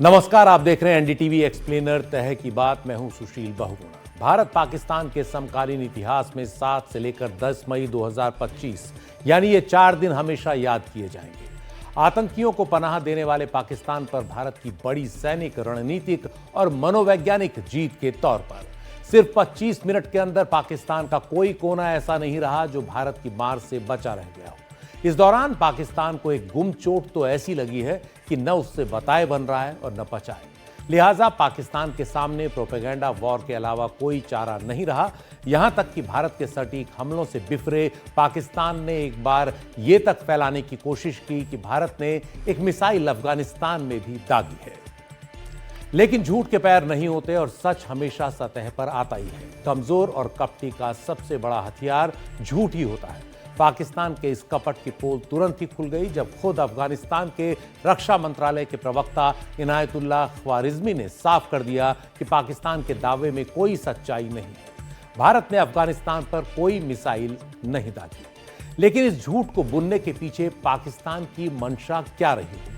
नमस्कार, आप देख रहे हैं एनडीटीवी एक्सप्लेनर तह की बात। मैं हूं सुशील बहुगुणा। भारत पाकिस्तान के समकालीन इतिहास में 7 से लेकर 10 मई 2025 यानी ये 4 दिन हमेशा याद किए जाएंगे। आतंकियों को पनाह देने वाले पाकिस्तान पर भारत की बड़ी सैनिक, रणनीतिक और मनोवैज्ञानिक जीत के तौर पर सिर्फ 25 मिनट के अंदर पाकिस्तान का कोई कोना ऐसा नहीं रहा जो भारत की मार से बचा रह गया हो। इस दौरान पाकिस्तान को एक गुम चोट तो ऐसी लगी है कि न उससे बताए बन रहा है और न पचाए। लिहाजा पाकिस्तान के सामने प्रोपेगेंडा वॉर के अलावा कोई चारा नहीं रहा। यहां तक कि भारत के सटीक हमलों से बिफरे पाकिस्तान ने एक बार यह तक फैलाने की कोशिश की कि भारत ने एक मिसाइल अफगानिस्तान में भी दागी है। लेकिन झूठ के पैर नहीं होते और सच हमेशा सतह पर आता ही है। कमजोर और कपटी का सबसे बड़ा हथियार झूठ ही होता है। पाकिस्तान के इस कपट की पोल तुरंत ही खुल गई जब खुद अफगानिस्तान के रक्षा मंत्रालय के प्रवक्ता इनायतुल्लाह ख्वारिज़मी ने साफ कर दिया कि पाकिस्तान के दावे में कोई सच्चाई नहीं है। भारत ने अफगानिस्तान पर कोई मिसाइल नहीं दागी। लेकिन इस झूठ को बुनने के पीछे पाकिस्तान की मंशा क्या रही होगी?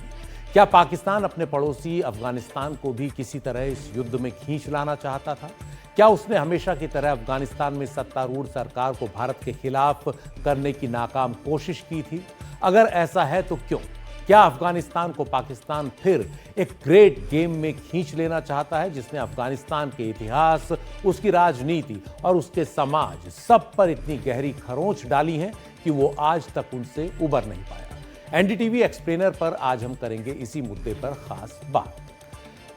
क्या पाकिस्तान अपने पड़ोसी अफगानिस्तान को भी किसी तरह इस युद्ध में खींच लाना चाहता था? क्या उसने हमेशा की तरह अफगानिस्तान में सत्तारूढ़ सरकार को भारत के खिलाफ करने की नाकाम कोशिश की थी? अगर ऐसा है तो क्यों? क्या अफगानिस्तान को पाकिस्तान फिर एक ग्रेट गेम में खींच लेना चाहता है जिसने अफगानिस्तान के इतिहास, उसकी राजनीति और उसके समाज सब पर इतनी गहरी खरोंच डाली है कि वो आज तक उनसे उबर नहीं पाया? एनडीटीवी एक्सप्लेनर पर आज हम करेंगे इसी मुद्दे पर खास बात।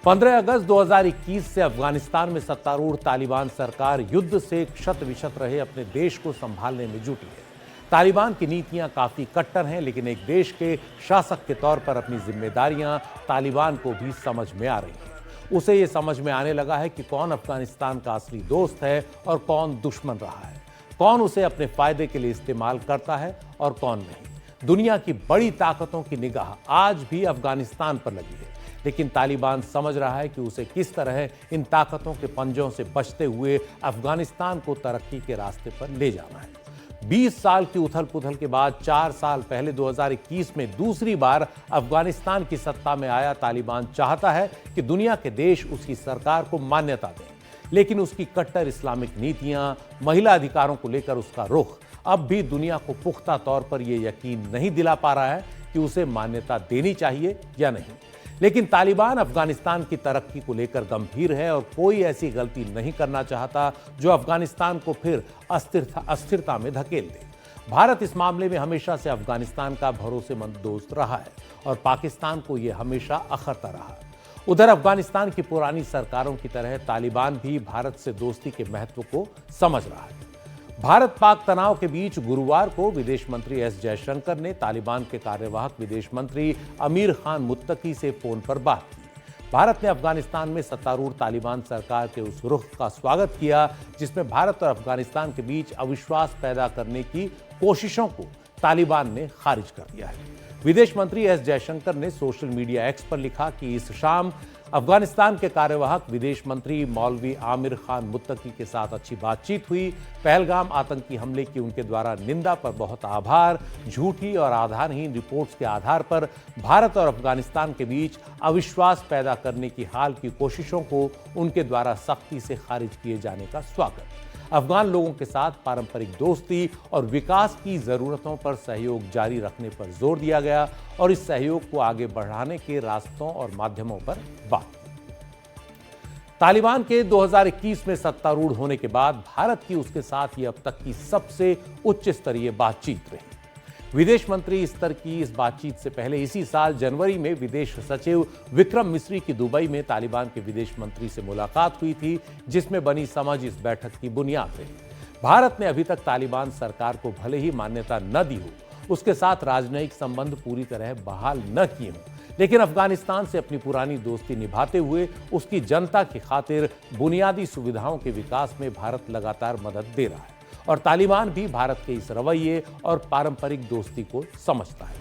15 अगस्त 2021 से अफगानिस्तान में सत्तारूढ़ तालिबान सरकार युद्ध से क्षत विक्षत रहे अपने देश को संभालने में जुटी है। तालिबान की नीतियां काफी कट्टर हैं, लेकिन एक देश के शासक के तौर पर अपनी जिम्मेदारियां तालिबान को भी समझ में आ रही हैं। उसे ये समझ में आने लगा है कि कौन अफगानिस्तान का असली दोस्त है और कौन दुश्मन रहा है, कौन उसे अपने फायदे के लिए इस्तेमाल करता है और कौन नहीं। दुनिया की बड़ी ताकतों की निगाह आज भी अफगानिस्तान पर लगी है, लेकिन तालिबान समझ रहा है कि उसे किस तरह इन ताकतों के पंजों से बचते हुए अफगानिस्तान को तरक्की के रास्ते पर ले जाना है। 20 साल की उथल पुथल के बाद 4 साल पहले 2021 में दूसरी बार अफगानिस्तान की सत्ता में आया तालिबान चाहता है कि दुनिया के देश उसकी सरकार को मान्यता दें, लेकिन उसकी कट्टर इस्लामिक नीतियां, महिला अधिकारों को लेकर उसका रुख अब भी दुनिया को पुख्ता तौर पर यह यकीन नहीं दिला पा रहा है कि उसे मान्यता देनी चाहिए या नहीं। लेकिन तालिबान अफगानिस्तान की तरक्की को लेकर गंभीर है और कोई ऐसी गलती नहीं करना चाहता जो अफगानिस्तान को फिर अस्थिरता में धकेल दे। भारत इस मामले में हमेशा से अफगानिस्तान का भरोसेमंद दोस्त रहा है और पाकिस्तान को यह हमेशा अखरता रहा। उधर अफगानिस्तान की पुरानी सरकारों की तरह तालिबान भी भारत से दोस्ती के महत्व को समझ रहा है। भारत पाक तनाव के बीच गुरुवार को विदेश मंत्री एस जयशंकर ने तालिबान के कार्यवाहक विदेश मंत्री अमीर खान मुत्तकी से फोन पर बात की। भारत ने अफगानिस्तान में सत्तारूढ़ तालिबान सरकार के उस रुख का स्वागत किया जिसमें भारत और अफगानिस्तान के बीच अविश्वास पैदा करने की कोशिशों को तालिबान ने खारिज कर दिया है। विदेश मंत्री एस जयशंकर ने सोशल मीडिया एक्स पर लिखा कि इस शाम अफगानिस्तान के कार्यवाहक विदेश मंत्री मौलवी आमिर खान मुत्तकी के साथ अच्छी बातचीत हुई। पहलगाम आतंकी हमले की उनके द्वारा निंदा पर बहुत आभार। झूठी और आधारहीन रिपोर्ट्स के आधार पर भारत और अफगानिस्तान के बीच अविश्वास पैदा करने की हाल की कोशिशों को उनके द्वारा सख्ती से खारिज किए जाने का स्वागत। अफगान लोगों के साथ पारंपरिक दोस्ती और विकास की जरूरतों पर सहयोग जारी रखने पर जोर दिया गया और इस सहयोग को आगे बढ़ाने के रास्तों और माध्यमों पर बात की। तालिबान के 2021 में सत्तारूढ़ होने के बाद भारत की उसके साथ ये अब तक की सबसे उच्च स्तरीय बातचीत रही। विदेश मंत्री स्तर की इस बातचीत से पहले इसी साल जनवरी में विदेश सचिव विक्रम मिस्री की दुबई में तालिबान के विदेश मंत्री से मुलाकात हुई थी, जिसमें बनी समझ इस बैठक की बुनियाद रही। भारत ने अभी तक तालिबान सरकार को भले ही मान्यता न दी हो, उसके साथ राजनयिक संबंध पूरी तरह बहाल न किए हों, लेकिन अफगानिस्तान से अपनी पुरानी दोस्ती निभाते हुए उसकी जनता की खातिर बुनियादी सुविधाओं के विकास में भारत लगातार मदद दे रहा है और तालिबान भी भारत के इस रवैये और पारंपरिक दोस्ती को समझता है।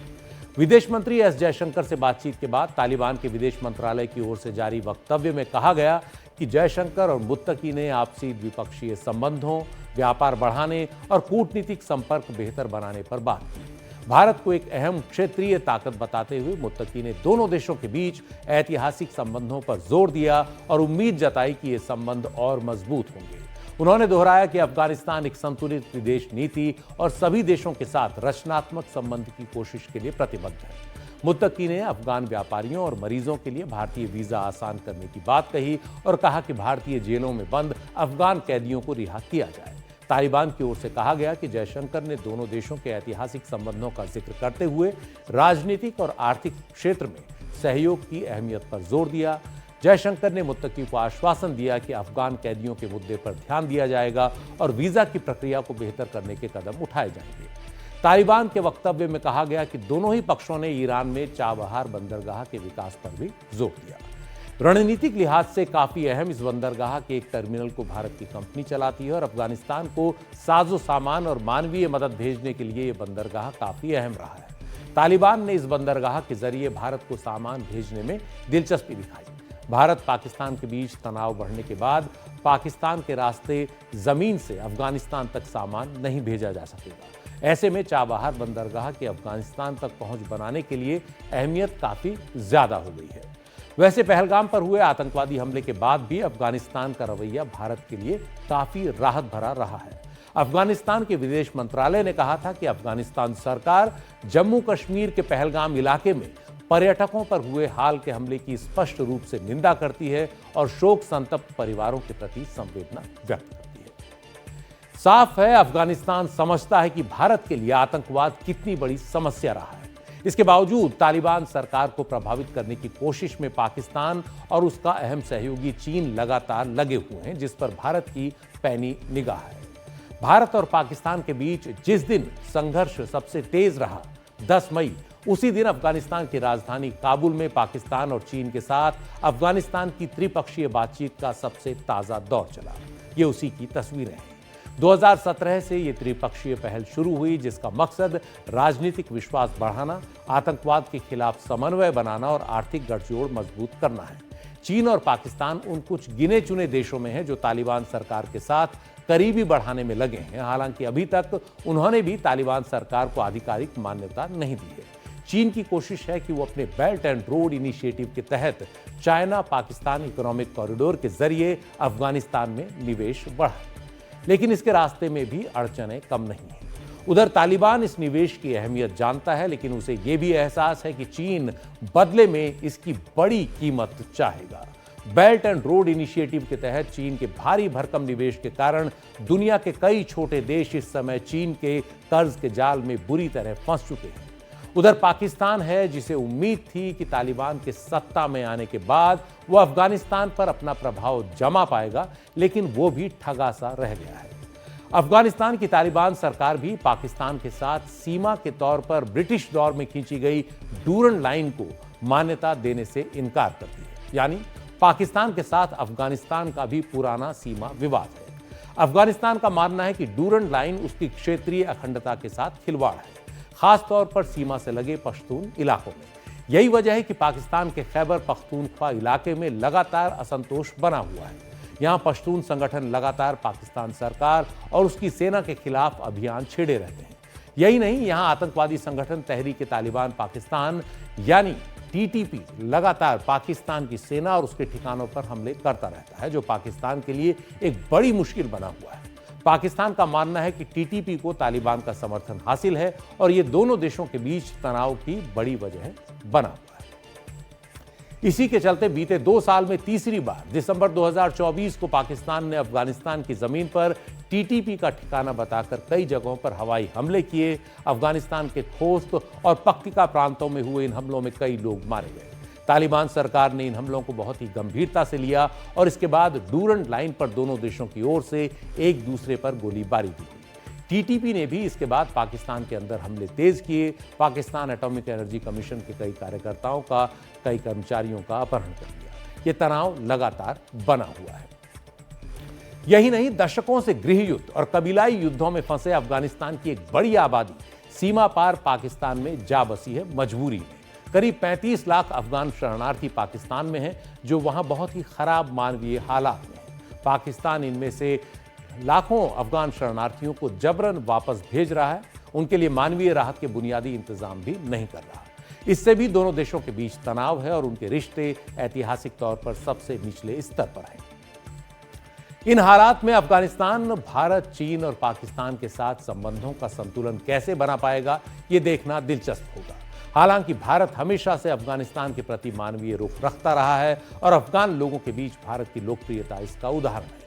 विदेश मंत्री एस जयशंकर से बातचीत के बाद तालिबान के विदेश मंत्रालय की ओर से जारी वक्तव्य में कहा गया कि जयशंकर और मुत्तकी ने आपसी द्विपक्षीय संबंधों, व्यापार बढ़ाने और कूटनीतिक संपर्क बेहतर बनाने पर बात की। भारत को एक अहम क्षेत्रीय ताकत बताते हुए मुत्तकी ने दोनों देशों के बीच ऐतिहासिक संबंधों पर जोर दिया और उम्मीद जताई कि ये संबंध और मजबूत होंगे। उन्होंने दोहराया कि अफगानिस्तान एक संतुलित विदेश नीति और सभी देशों के साथ रचनात्मक संबंध की कोशिश के लिए प्रतिबद्ध है। मुत्तकी ने अफगान व्यापारियों और मरीजों के लिए भारतीय वीजा आसान करने की बात कही और कहा कि भारतीय जेलों में बंद अफगान कैदियों को रिहा किया जाए। तालिबान की ओर से कहा गया कि जयशंकर ने दोनों देशों के ऐतिहासिक संबंधों का जिक्र करते हुए राजनीतिक और आर्थिक क्षेत्र में सहयोग की अहमियत पर जोर दिया। जयशंकर ने मुत्तकी को आश्वासन दिया कि अफगान कैदियों के मुद्दे पर ध्यान दिया जाएगा और वीजा की प्रक्रिया को बेहतर करने के कदम उठाए जाएंगे। तालिबान के वक्तव्य में कहा गया कि दोनों ही पक्षों ने ईरान में चाबहार बंदरगाह के विकास पर भी जोर दिया। रणनीतिक लिहाज से काफी अहम इस बंदरगाह के एक टर्मिनल को भारत की कंपनी चलाती है और अफगानिस्तान को साजो सामान और मानवीय मदद भेजने के लिए यह बंदरगाह काफी अहम रहा है। तालिबान ने इस बंदरगाह के जरिए भारत को सामान भेजने में दिलचस्पी दिखाई। भारत पाकिस्तान के बीच तनाव बढ़ने के बाद पाकिस्तान के रास्ते जमीन से अफगानिस्तान तक सामान नहीं भेजा जा सकेगा। ऐसे में चाबहार बंदरगाह के अफगानिस्तान तक पहुंच बनाने के लिए अहमियत काफी ज्यादा हो गई है। वैसे पहलगाम पर हुए आतंकवादी हमले के बाद भी अफगानिस्तान का रवैया भारत के लिए काफी राहत भरा रहा है। अफगानिस्तान के विदेश मंत्रालय ने कहा था कि अफगानिस्तान सरकार जम्मू कश्मीर के पहलगाम इलाके में पर्यटकों पर हुए हाल के हमले की स्पष्ट रूप से निंदा करती है और शोक संतप्त परिवारों के प्रति संवेदना व्यक्त करती है। साफ है, अफगानिस्तान समझता है कि भारत के लिए आतंकवाद कितनी बड़ी समस्या रहा है। इसके बावजूद तालिबान सरकार को प्रभावित करने की कोशिश में पाकिस्तान और उसका अहम सहयोगी चीन लगातार लगे हुए हैं, जिस पर भारत की पैनी निगाह है। भारत और पाकिस्तान के बीच जिस दिन संघर्ष सबसे तेज रहा 10 मई, उसी दिन अफगानिस्तान की राजधानी काबुल में पाकिस्तान और चीन के साथ अफगानिस्तान की त्रिपक्षीय बातचीत का सबसे ताजा दौर चला। ये उसी की तस्वीरें हैं। 2017 से ये त्रिपक्षीय पहल शुरू हुई, जिसका मकसद राजनीतिक विश्वास बढ़ाना, आतंकवाद के खिलाफ समन्वय बनाना और आर्थिक गठजोड़ मजबूत करना है। चीन और पाकिस्तान उन कुछ गिने चुने देशों में हैं जो तालिबान सरकार के साथ करीबी बढ़ाने में लगे हैं। हालांकि अभी तक उन्होंने भी तालिबान सरकार को आधिकारिक मान्यता नहीं दी है। चीन की कोशिश है कि वो अपने बेल्ट एंड रोड इनिशिएटिव के तहत चाइना पाकिस्तान इकोनॉमिक कॉरिडोर के जरिए अफगानिस्तान में निवेश बढ़ाए, लेकिन इसके रास्ते में भी अड़चनें कम नहीं हैं। उधर तालिबान इस निवेश की अहमियत जानता है, लेकिन उसे यह भी एहसास है कि चीन बदले में इसकी बड़ी कीमत चाहेगा। बेल्ट एंड रोड इनिशिएटिव के तहत चीन के भारी भरकम निवेश के कारण दुनिया के कई छोटे देश इस समय चीन के कर्ज के जाल में बुरी तरह फंस चुके हैं। उधर पाकिस्तान है, जिसे उम्मीद थी कि तालिबान के सत्ता में आने के बाद वो अफगानिस्तान पर अपना प्रभाव जमा पाएगा, लेकिन वो भी ठगा सा रह गया है। अफगानिस्तान की तालिबान सरकार भी पाकिस्तान के साथ सीमा के तौर पर ब्रिटिश दौर में खींची गई डूरन लाइन को मान्यता देने से इनकार करती है। यानी पाकिस्तान के साथ अफगानिस्तान का भी पुराना सीमा विवाद है। अफगानिस्तान का मानना है कि डूरन लाइन उसकी क्षेत्रीय अखंडता के साथ खिलवाड़ है, खासतौर पर सीमा से लगे पश्तून इलाकों में। यही वजह है कि पाकिस्तान के खैबर पख्तूनख्वा इलाके में लगातार असंतोष बना हुआ है। यहां पश्तून संगठन लगातार पाकिस्तान सरकार और उसकी सेना के खिलाफ अभियान छेड़े रहते हैं। यही नहीं, यहां आतंकवादी संगठन तहरीक तालिबान पाकिस्तान यानी टीटीपी लगातार पाकिस्तान की सेना और उसके ठिकानों पर हमले करता रहता है, जो पाकिस्तान के लिए एक बड़ी मुश्किल बना हुआ है। पाकिस्तान का मानना है कि टीटीपी को तालिबान का समर्थन हासिल है और ये दोनों देशों के बीच तनाव की बड़ी वजह बना हुआ है। इसी के चलते बीते 2 साल में तीसरी बार दिसंबर 2024 को पाकिस्तान ने अफगानिस्तान की जमीन पर टीटीपी का ठिकाना बताकर कई जगहों पर हवाई हमले किए। अफगानिस्तान के खोस्त और पक्तिका प्रांतों में हुए इन हमलों में कई लोग मारे गए। तालिबान सरकार ने इन हमलों को बहुत ही गंभीरता से लिया और इसके बाद डूरन लाइन पर दोनों देशों की ओर से एक दूसरे पर गोलीबारी भी हुई। टीटीपी ने भी इसके बाद पाकिस्तान के अंदर हमले तेज किए। पाकिस्तान एटॉमिक एनर्जी कमीशन के कई कार्यकर्ताओं का, कई कर्मचारियों का अपहरण कर लिया। ये तनाव लगातार बना हुआ है। यही नहीं, दशकों से गृह युद्ध और कबीलाई युद्धों में फंसे अफगानिस्तान की एक बड़ी आबादी सीमा पार पाकिस्तान में जा बसी है मजबूरी में। करीब 35 लाख अफगान शरणार्थी पाकिस्तान में हैं, जो वहां बहुत ही खराब मानवीय हालात में हैं। पाकिस्तान इनमें से लाखों अफगान शरणार्थियों को जबरन वापस भेज रहा है। उनके लिए मानवीय राहत के बुनियादी इंतजाम भी नहीं कर रहा। इससे भी दोनों देशों के बीच तनाव है और उनके रिश्ते ऐतिहासिक तौर पर सबसे निचले स्तर पर हैं। इन हालात में अफगानिस्तान भारत, चीन और पाकिस्तान के साथ संबंधों का संतुलन कैसे बना पाएगा, ये देखना दिलचस्प होगा। हालांकि भारत हमेशा से अफगानिस्तान के प्रति मानवीय रुख रखता रहा है और अफगान लोगों के बीच भारत की लोकप्रियता इसका उदाहरण है।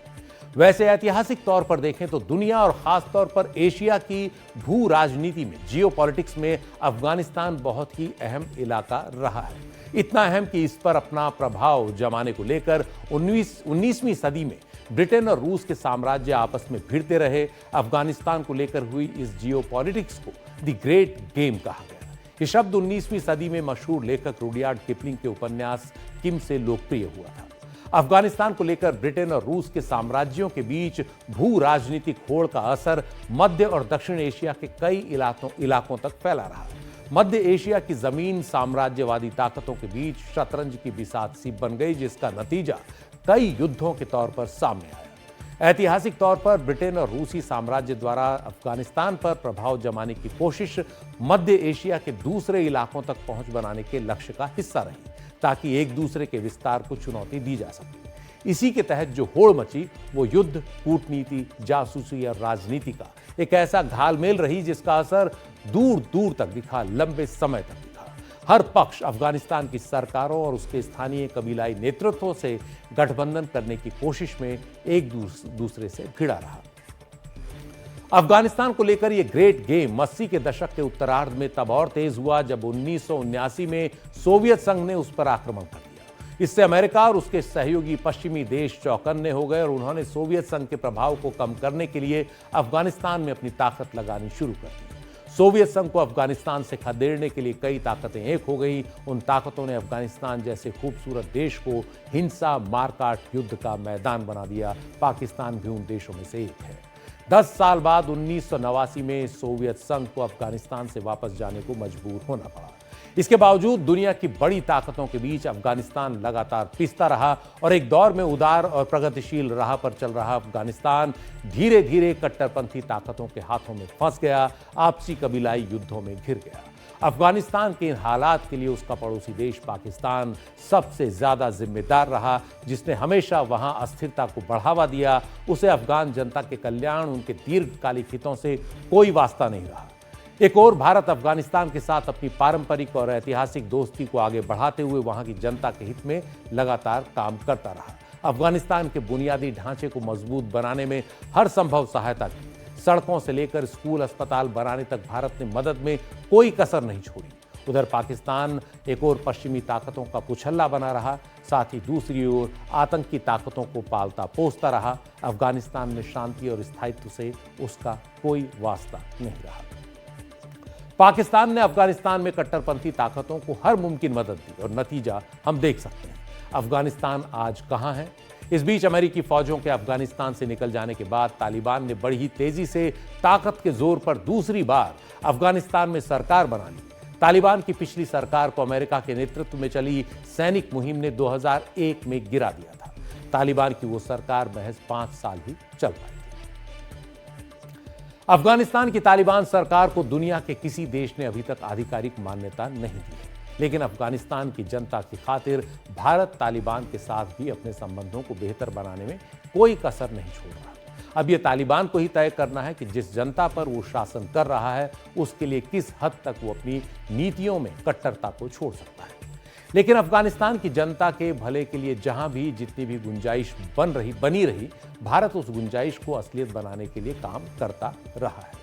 वैसे ऐतिहासिक तौर पर देखें तो दुनिया और खास तौर पर एशिया की भू राजनीति में, जियोपॉलिटिक्स में अफगानिस्तान बहुत ही अहम इलाका रहा है। इतना अहम कि इस पर अपना प्रभाव जमाने को लेकर 19वीं सदी में ब्रिटेन और रूस के साम्राज्य आपस में भिड़ते रहे। अफगानिस्तान को लेकर हुई इस जियोपॉलिटिक्स को द ग्रेट गेम कहा गया। ये शब्द 19वीं सदी में मशहूर लेखक रुडयार्ड किपलिंग के उपन्यास किम से लोकप्रिय हुआ था। अफगानिस्तान को लेकर ब्रिटेन और रूस के साम्राज्यों के बीच भू राजनीतिक होड़ का असर मध्य और दक्षिण एशिया के कई इलाकों तक फैला रहा। मध्य एशिया की जमीन साम्राज्यवादी ताकतों के बीच शतरंज की बिसात सी बन गई, जिसका नतीजा कई युद्धों के तौर पर सामने आया। ऐतिहासिक तौर पर ब्रिटेन और रूसी साम्राज्य द्वारा अफगानिस्तान पर प्रभाव जमाने की कोशिश मध्य एशिया के दूसरे इलाकों तक पहुंच बनाने के लक्ष्य का हिस्सा रही, ताकि एक दूसरे के विस्तार को चुनौती दी जा सके। इसी के तहत जो होड़ मची वो युद्ध, कूटनीति, जासूसी और राजनीति का एक ऐसा घालमेल रही जिसका असर दूर दूर तक दिखा, लंबे समय तक दिखा। हर पक्ष अफगानिस्तान की सरकारों और उसके स्थानीय कबीलाई नेतृत्वों से गठबंधन करने की कोशिश में एक दूसरे से भिड़ा रहा। अफगानिस्तान को लेकर यह ग्रेट गेम 80 के दशक के उत्तरार्ध में तब और तेज हुआ जब 1979 में सोवियत संघ ने उस पर आक्रमण कर दिया। इससे अमेरिका और उसके सहयोगी पश्चिमी देश चौकन्ने हो गए और उन्होंने सोवियत संघ के प्रभाव को कम करने के लिए अफगानिस्तान में अपनी ताकत लगानी शुरू कर दी। सोवियत संघ को अफगानिस्तान से खदेड़ने के लिए कई ताकतें एक हो गई। उन ताकतों ने अफगानिस्तान जैसे खूबसूरत देश को हिंसा, मारकाट, युद्ध का मैदान बना दिया। पाकिस्तान भी उन देशों में से एक है। 10 साल बाद 1989 में सोवियत संघ को अफगानिस्तान से वापस जाने को मजबूर होना पड़ा। इसके बावजूद दुनिया की बड़ी ताकतों के बीच अफगानिस्तान लगातार पिसता रहा और एक दौर में उदार और प्रगतिशील राह पर चल रहा अफगानिस्तान धीरे धीरे कट्टरपंथी ताकतों के हाथों में फंस गया, आपसी कबीलाई युद्धों में घिर गया। अफगानिस्तान के इन हालात के लिए उसका पड़ोसी देश पाकिस्तान सबसे ज्यादा जिम्मेदार रहा, जिसने हमेशा वहां अस्थिरता को बढ़ावा दिया। उसे अफगान जनता के कल्याण, उनके दीर्घकालिक हितों से कोई वास्ता नहीं रहा। एक और भारत अफगानिस्तान के साथ अपनी पारंपरिक और ऐतिहासिक दोस्ती को आगे बढ़ाते हुए वहां की जनता के हित में लगातार काम करता रहा। अफगानिस्तान के बुनियादी ढांचे को मजबूत बनाने में हर संभव सहायता की। सड़कों से लेकर स्कूल, अस्पताल बनाने तक भारत ने मदद में कोई कसर नहीं छोड़ी। उधर पाकिस्तान एक और पश्चिमी ताकतों का पुछल्ला बना रहा, साथ ही दूसरी ओर आतंकी ताकतों को पालता पोसता रहा। अफगानिस्तान में शांति और स्थायित्व से उसका कोई वास्ता नहीं रहा। पाकिस्तान ने अफगानिस्तान में कट्टरपंथी ताकतों को हर मुमकिन मदद दी और नतीजा हम देख सकते हैं। अफगानिस्तान आज कहां है? इस बीच अमेरिकी फौजों के अफगानिस्तान से निकल जाने के बाद तालिबान ने बड़ी ही तेजी से ताकत के जोर पर दूसरी बार अफगानिस्तान में सरकार बना ली। तालिबान की पिछली सरकार को अमेरिका के नेतृत्व में चली सैनिक मुहिम ने 2001 में गिरा दिया था। तालिबान की वो सरकार महज 5 साल ही चल पाई। अफगानिस्तान की तालिबान सरकार को दुनिया के किसी देश ने अभी तक आधिकारिक मान्यता नहीं दी है, लेकिन अफगानिस्तान की जनता की खातिर भारत तालिबान के साथ भी अपने संबंधों को बेहतर बनाने में कोई कसर नहीं छोड़ रहा। अब यह तालिबान को ही तय करना है कि जिस जनता पर वो शासन कर रहा है उसके लिए किस हद तक वो अपनी नीतियों में कट्टरता को छोड़ सकता है। लेकिन अफगानिस्तान की जनता के भले के लिए जहां भी जितनी भी गुंजाइश बनी रही, भारत उस गुंजाइश को असलियत बनाने के लिए काम करता रहा है।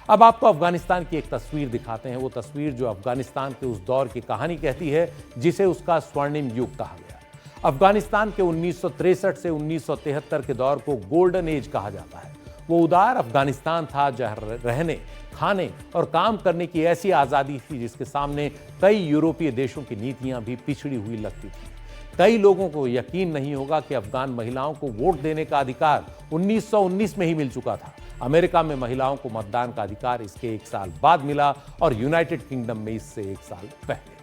अब आपको अफगानिस्तान की एक तस्वीर दिखाते हैं, वो तस्वीर जो अफगानिस्तान के उस दौर की कहानी कहती है जिसे उसका स्वर्णिम युग कहा गया। अफगानिस्तान के 1963 से 1973 के दौर को गोल्डन एज कहा जाता है। वो उदार अफगानिस्तान था जहां रहने, खाने और काम करने की ऐसी आज़ादी थी जिसके सामने कई यूरोपीय देशों की नीतियां भी पिछड़ी हुई लगती थी। कई लोगों को यकीन नहीं होगा कि अफगान महिलाओं को वोट देने का अधिकार 1919 में ही मिल चुका था। अमेरिका में महिलाओं को मतदान का अधिकार इसके 1 साल बाद मिला और यूनाइटेड किंगडम में इससे 1 साल पहले।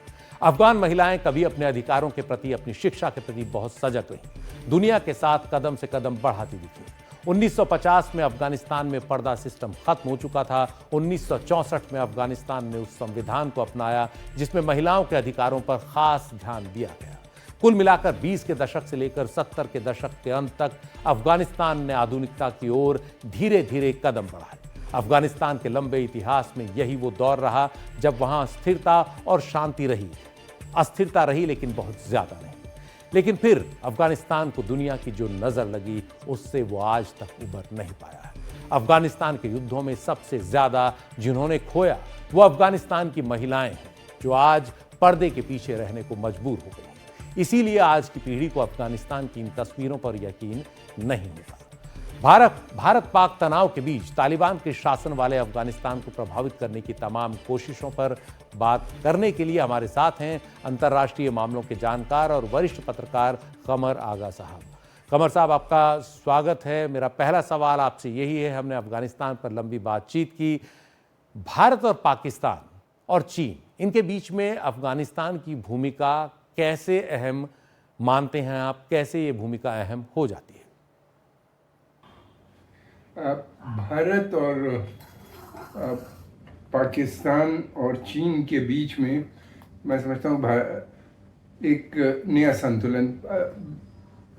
अफगान महिलाएं कभी अपने अधिकारों के प्रति, अपनी शिक्षा के प्रति बहुत सजग रहीं, दुनिया के साथ कदम से कदम बढ़ाती दिखी। 1950 में अफगानिस्तान में पर्दा सिस्टम खत्म हो चुका था। 1964 में अफगानिस्तान ने उस संविधान को अपनाया जिसमें महिलाओं के अधिकारों पर खास ध्यान दिया गया। कुल मिलाकर 20 के दशक से लेकर 70 के दशक के अंत तक अफगानिस्तान ने आधुनिकता की ओर धीरे धीरे कदम बढ़ाए। अफगानिस्तान के लंबे इतिहास में यही वो दौर रहा जब वहां स्थिरता और शांति रही। अस्थिरता रही लेकिन बहुत ज्यादा नहीं। लेकिन फिर अफगानिस्तान को दुनिया की जो नजर लगी उससे वो आज तक उबर नहीं पाया है। अफगानिस्तान के युद्धों में सबसे ज्यादा जिन्होंने खोया वो अफगानिस्तान की महिलाएं हैं जो आज पर्दे के पीछे रहने को मजबूर हो गई। इसीलिए आज की पीढ़ी को अफगानिस्तान की इन तस्वीरों पर यकीन नहीं होता। भारत पाक तनाव के बीच तालिबान के शासन वाले अफगानिस्तान को प्रभावित करने की तमाम कोशिशों पर बात करने के लिए हमारे साथ हैं अंतर्राष्ट्रीय मामलों के जानकार और वरिष्ठ पत्रकार कमर आगा साहब। कमर साहब, आपका स्वागत है। मेरा पहला सवाल आपसे यही है, हमने अफगानिस्तान पर लंबी बातचीत की। भारत और पाकिस्तान और चीन, इनके बीच में अफगानिस्तान की भूमिका कैसे अहम मानते हैं आप? कैसे ये भूमिका अहम हो जाती है? भारत और पाकिस्तान और चीन के बीच में मैं समझता हूँ एक नया संतुलन।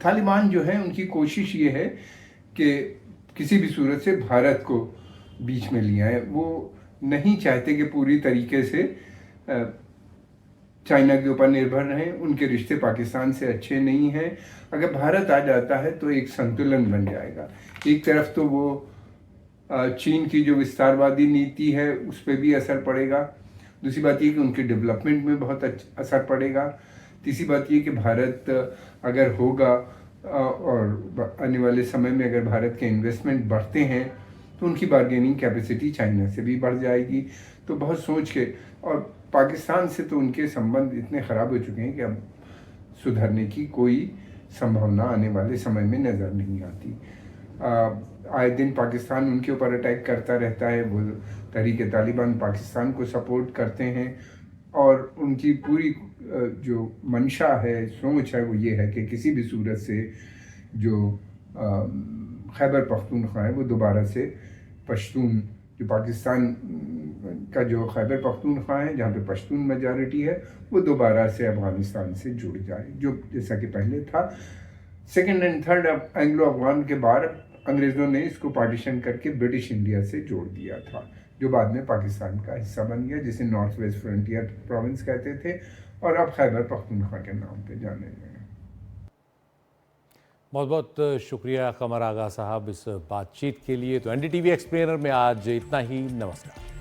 तालिबान जो है उनकी कोशिश ये है कि किसी भी सूरत से भारत को बीच में लिया है। वो नहीं चाहते कि पूरी तरीके से चाइना के ऊपर निर्भर रहें। उनके रिश्ते पाकिस्तान से अच्छे नहीं हैं। अगर भारत आ जाता है तो एक संतुलन बन जाएगा। एक तरफ तो वो चीन की जो विस्तारवादी नीति है उस पर भी असर पड़ेगा। दूसरी बात ये कि उनके डेवलपमेंट में बहुत असर पड़ेगा। तीसरी बात ये कि भारत अगर होगा और आने वाले समय में अगर भारत के इन्वेस्टमेंट बढ़ते हैं तो उनकी बार्गेनिंग कैपेसिटी चाइना से भी बढ़ जाएगी। तो बहुत सोच के, और पाकिस्तान से तो उनके संबंध इतने ख़राब हो चुके हैं कि अब सुधरने की कोई संभावना आने वाले समय में नज़र नहीं आती। आए दिन पाकिस्तान उनके ऊपर अटैक करता रहता है। वो तहरीक तालिबान पाकिस्तान को सपोर्ट करते हैं और उनकी पूरी जो मंशा है, सोच है, वो ये है कि किसी भी सूरत से जो खैबर पख्तूनख्वा है वो दोबारा से पश्तून, जो पाकिस्तान का जो खैबर पख्तूनख्वा है जहाँ पे पश्तून मेजॉरिटी है, वो दोबारा से अफ़गानिस्तान से जुड़ जाए, जो जैसा कि पहले था। Second and third Anglo Afghan के बाद अंग्रेज़ों ने इसको पार्टीशन करके ब्रिटिश इंडिया से जोड़ दिया था, जो बाद में पाकिस्तान का हिस्सा बन गया, जिसे नॉर्थ वेस्ट फ्रंटियर प्रोविंस कहते थे और अब खैबर पख्तूनख्वा के नाम पे जाने गए। बहुत बहुत शुक्रिया कमर आगा साहब इस बातचीत के लिए। तो एनडीटीवी एक्सप्लेनर में आज इतना ही। नमस्कार।